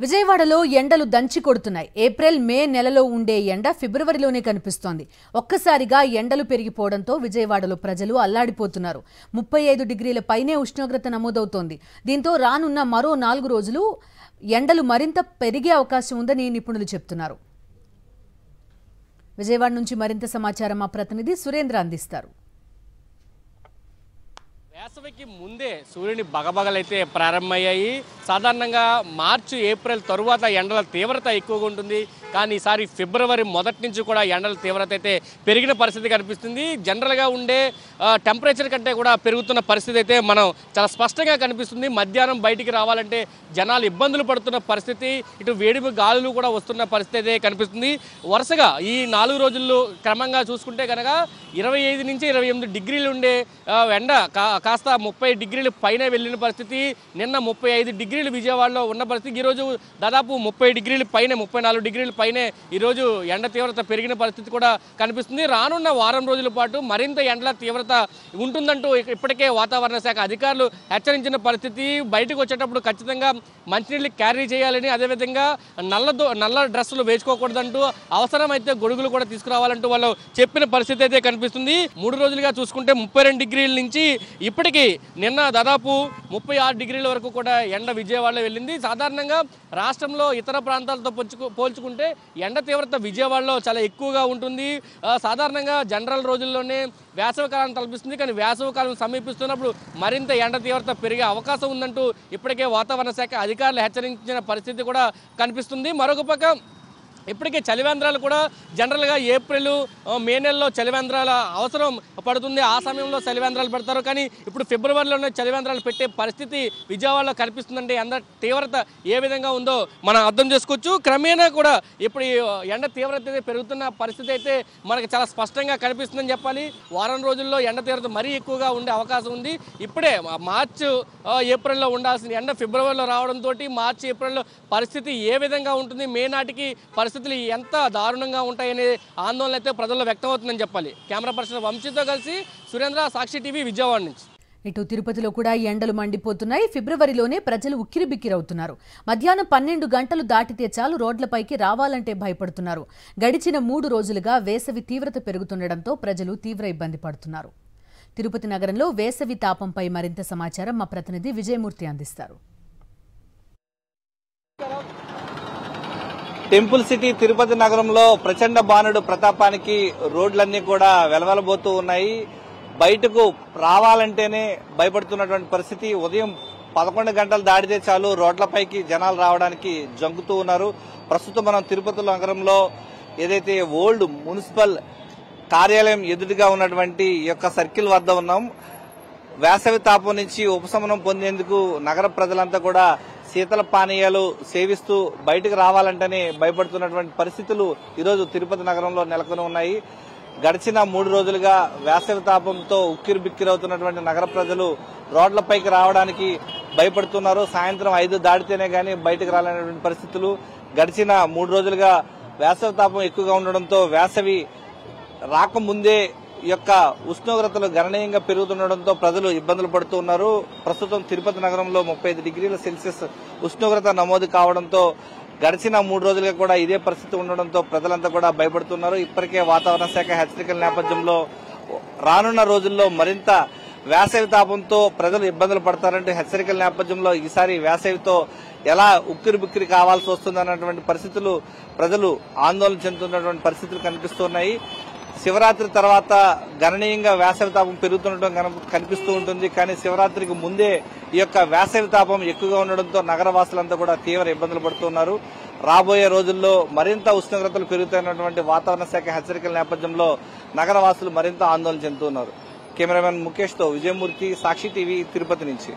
విజయవాడలో ఎండలు దంచి కొడుతున్నాయి. ఏప్రిల్ మే నెలలో ఉండే ఎండ ఫిబ్రవరిలోనే కనిపిస్తోంది. ఒక్కసారిగా ఎండలు పెరిగిపోవడంతో విజయవాడలో ప్రజలు అల్లాడిపోతున్నారు. 35 డిగ్రీల పైనే ఉష్ణోగ్రత నమోదవుతోంది. దీంతో రానున్న మరో 4 రోజులు ఎండలు మరింత పెరిగే అవకాశం ఉందని నిపుణులు చెబుతున్నారు. విజయవాడ నుంచి మరింత సమాచారం మా ప్రతినిధి సురేంద్ర అందిస్తారు. వేసవికి ముందే సూర్యుని బగబగలైతే ప్రారంభమయ్యాయి. సాధారణంగా మార్చి ఏప్రిల్ తరువాత ఎండల తీవ్రత ఎక్కువగా ఉంటుంది. కానీ ఈసారి ఫిబ్రవరి మొదటి నుంచి కూడా ఎండల తీవ్రత అయితే పెరిగిన పరిస్థితి కనిపిస్తుంది. జనరల్గా ఉండే టెంపరేచర్ కంటే కూడా పెరుగుతున్న పరిస్థితి అయితే మనం చాలా స్పష్టంగా కనిపిస్తుంది. మధ్యాహ్నం బయటికి రావాలంటే జనాలు ఇబ్బందులు పడుతున్న పరిస్థితి, ఇటు వేడిమి గాలులు కూడా వస్తున్న పరిస్థితి అయితే కనిపిస్తుంది. వరుసగా ఈ 4 రోజుల్లో క్రమంగా చూసుకుంటే కనుక 25 నుంచి 28 డిగ్రీలు ఉండే ఎండ కాస్త 30 డిగ్రీల పైన వెళ్ళిన పరిస్థితి. నిన్న 35 డిగ్రీలు విజయవాడలో ఉన్న పరిస్థితి. ఈరోజు దాదాపు 30 డిగ్రీల పైనే, 34 డిగ్రీల పైనే ఈరోజు ఎండ తీవ్రత పెరిగిన పరిస్థితి కూడా కనిపిస్తుంది. రానున్న వారం రోజుల పాటు మరింత ఎండల తీవ్రత ఉంటుందంటూ ఇప్పటికే వాతావరణ శాఖ అధికారులు హెచ్చరించిన పరిస్థితి. బయటకు వచ్చేటప్పుడు ఖచ్చితంగా మంచినీళ్ళు క్యారీ చేయాలని, అదేవిధంగా నల్ల డ్రెస్సులు వేసుకోకూడదంటూ, అవసరమైతే గొడుగులు కూడా తీసుకురావాలంటూ వాళ్ళు చెప్పిన పరిస్థితి అయితే కనిపిస్తుంది. 3 రోజులుగా చూసుకుంటే 32 డిగ్రీల నుంచి ఇప్పటికీ నిన్న దాదాపు 36 డిగ్రీల వరకు కూడా ఎండ విజయవాడలో వెళ్ళింది. సాధారణంగా రాష్ట్రంలో ఇతర ప్రాంతాలతో పోల్చుకుంటే ఎండ తీవ్రత విజయవాడలో చాలా ఎక్కువగా ఉంటుంది. సాధారణంగా జనరల్ రోజుల్లోనే వేసవికాలం తలపిస్తుంది. కానీ వేసవికాలం సమీపిస్తున్నప్పుడు మరింత ఎండ తీవ్రత పెరిగే అవకాశం ఉందంటూ ఇప్పటికే వాతావరణ శాఖ అధికారులు హెచ్చరించిన పరిస్థితి కూడా కనిపిస్తుంది. మరొక పక్క ఇప్పటికే చలివేంద్రాలు కూడా జనరల్గా ఏప్రిల్ మే నెలలో చలివేంద్రాల అవసరం పడుతుంది. ఆ సమయంలో చలివేంద్రాలు పెడతారు. కానీ ఇప్పుడు ఫిబ్రవరిలోనే చలివేంద్రాలు పెట్టే పరిస్థితి విజయవాడలో కనిపిస్తుందంటే ఎండ తీవ్రత ఏ విధంగా ఉందో మనం అర్థం చేసుకోవచ్చు. క్రమేణా కూడా ఇప్పుడు ఎండ తీవ్రత పెరుగుతున్న పరిస్థితి అయితే మనకు చాలా స్పష్టంగా కనిపిస్తుందని చెప్పాలి. వారం రోజుల్లో ఎండ తీవ్రత మరీ ఎక్కువగా ఉండే అవకాశం ఉంది. ఇప్పుడే మార్చి ఏప్రిల్లో ఉండాల్సిన ఎండ ఫిబ్రవరిలో రావడంతో మార్చి ఏప్రిల్లో పరిస్థితి ఏ విధంగా ఉంటుంది, మే నాటికి పరిస్థితులు ఎంత దారుణంగా ఉంటాయనే ఆందోళన అయితే ప్రజల్లో వ్యక్తం అవుతుందని చెప్పాలి. కెమెరా పర్సన్ వంశీతో కలిసి సురేంద్ర, సాక్షి టీవీ, విజయవాడ నుంచి. ఇటు తిరుపతిలో కూడా ఎండలు మండిపోతున్నాయి. ఫిబ్రవరిలోనే ప్రజలు ఉక్కిరిబిక్కిరవుతున్నారు. మధ్యాహ్నం 12 గంటలు దాటితే చాలు రోడ్లపైకి రావాలంటే భయపడుతున్నారు. గడిచిన 3 రోజులుగా వేసవి తీవ్రత పెరుగుతుండటంతో ప్రజలు తీవ్ర ఇబ్బంది పడుతున్నారు. తిరుపతి నగరంలో వేసవి తాపంపై మరింత సమాచారం మా ప్రతినిధి విజయమూర్తి అందిస్తారు. టెంపుల్ సిటీ తిరుపతి నగరంలో ప్రచండ బాణుడు ప్రతాపానికి రోడ్లన్నీ కూడా వెలవెలబోతూ ఉన్నాయి. బయటకు రావాలంటేనే భయపడుతున్నటువంటి పరిస్థితి. ఉదయం 11 గంటలు దాటితే చాలు రోడ్లపైకి జనాలు రావడానికి జంకుతూ ఉన్నారు. ప్రస్తుతం మనం తిరుపతి నగరంలో ఏదైతే ఓల్డ్ మున్సిపల్ కార్యాలయం ఎదురుగా ఉన్నటువంటి ఈ యొక్క సర్కిల్ వద్ద ఉన్నాం. వేసవి తాపం నుంచి ఉపశమనం పొందేందుకు నగర ప్రజలంతా కూడా శీతల పానీయాలు సేవిస్తూ బయటకు రావాలంటేనే భయపడుతున్నటువంటి పరిస్థితులు ఈరోజు తిరుపతి నగరంలో నెలకొని ఉన్నాయి. గడిచిన 3 రోజులుగా వేసవి తాపంతో ఉక్కిరిబిక్కిరవుతున్నటువంటి నగర ప్రజలు రోడ్లపైకి రావడానికి భయపడుతున్నారు. సాయంత్రం 5 దాటితేనే గానీ బయటకు రాలేనటువంటి పరిస్థితులు. గడిచిన 3 రోజులుగా వేసవి తాపం ఎక్కువగా ఉండడంతో వేసవి రాకముందే ఈ యొక్క ఉష్ణోగ్రతలు గణనీయంగా పెరుగుతుండటంతో ప్రజలు ఇబ్బందులు పడుతూ ఉన్నారు. ప్రస్తుతం తిరుపతి నగరంలో 35 డిగ్రీల సెల్సియస్ ఉష్ణోగ్రత నమోదు కావడంతో గడిచిన 3 రోజులుగా కూడా ఇదే పరిస్థితి ఉండడంతో ప్రజలంతా కూడా భయపడుతున్నారు. ఇప్పటికే వాతావరణ శాఖ హెచ్చరికల నేపథ్యంలో రానున్న రోజుల్లో మరింత వేసవి తాపంతో ప్రజలు ఇబ్బందులు పడతారంటే హెచ్చరికల నేపథ్యంలో ఈసారి వేసవితో ఎలా ఉక్కిరిబిక్కిరి కావాల్సి వస్తుందన్నటువంటి పరిస్థితులు ప్రజలు ఆందోళన చెందుతున్నటువంటి పరిస్థితులు కనిపిస్తున్నాయి. శివరాత్రి తర్వాత గణనీయంగా వేసవి తాపం పెరుగుతుండటం కనిపిస్తూ ఉంటుంది. కానీ శివరాత్రికి ముందే ఈ యొక్క వేసవి తాపం ఎక్కువగా ఉండడంతో నగరవాసులంతా కూడా తీవ్ర ఇబ్బందులు పడుతున్నారు. రాబోయే రోజుల్లో మరింత ఉష్ణోగ్రతలు పెరుగుతున్నటువంటి వాతావరణ శాఖ హెచ్చరికల నేపథ్యంలో నగరవాసులు మరింత ఆందోళన చెందుతున్నారు. కెమెరామెన్ ముఖేష్ తో విజయమూర్తి, సాక్షి టీవీ, తిరుపతి నుంచి.